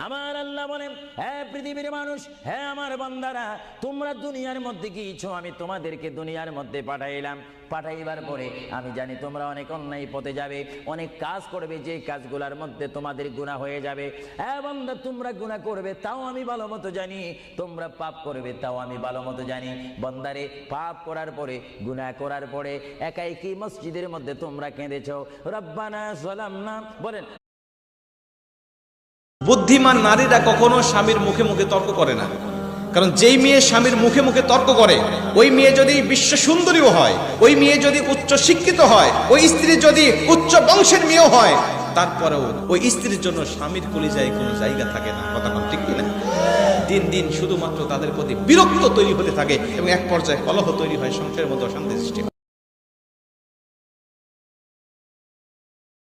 আমার আল্লাহ বলেন, হ্যাঁ পৃথিবীর মানুষ, হ্যাঁ আমার বান্দারা, তোমরা দুনিয়ার মধ্যে গিয়েছো, আমি তোমাদেরকে দুনিয়ার মধ্যে পাঠাইলাম। পাঠাইবার পরে আমি জানি তোমরা অনেক অন্যায় পথে যাবে, অনেক কাজ করবে, যে কাজগুলোর মধ্যে তোমাদের গুনাহ হয়ে যাবে। হ্যাঁ বান্দা, তোমরা গুনাহ করবে তাও আমি ভালো মতো জানি, তোমরা পাপ করবে তাও আমি ভালো মতো জানি। বান্দারে, পাপ করার পরে, গুনাহ করার পরে একাই কি মসজিদের মধ্যে তোমরা কেঁদেছো, রব্বানা যালামনা, বলেন। বুদ্ধিমান নারীরা কখনো স্বামীর মুখে মুখে তর্ক করে না, কারণ যেই মেয়ে স্বামীর মুখে মুখে তর্ক করে, ওই মেয়ে যদি বিশ্ব সুন্দরীও হয়, ওই মেয়ে যদি উচ্চ শিক্ষিত হয়, ওই স্ত্রী যদি উচ্চ বংশের মেয়েও হয়, তারপরেও ওই স্ত্রীর জন্য স্বামীর কলিজায় কোনো জায়গা থাকে না। কথা কোন ঠিক কিনা? দিন দিন শুধুমাত্র তাদের প্রতি বিরক্ত তৈরি হতে থাকে এবং এক পর্যায়ে কলহ তৈরি হয়, সংসারের মধ্যে অশান্তি সৃষ্টি হয়।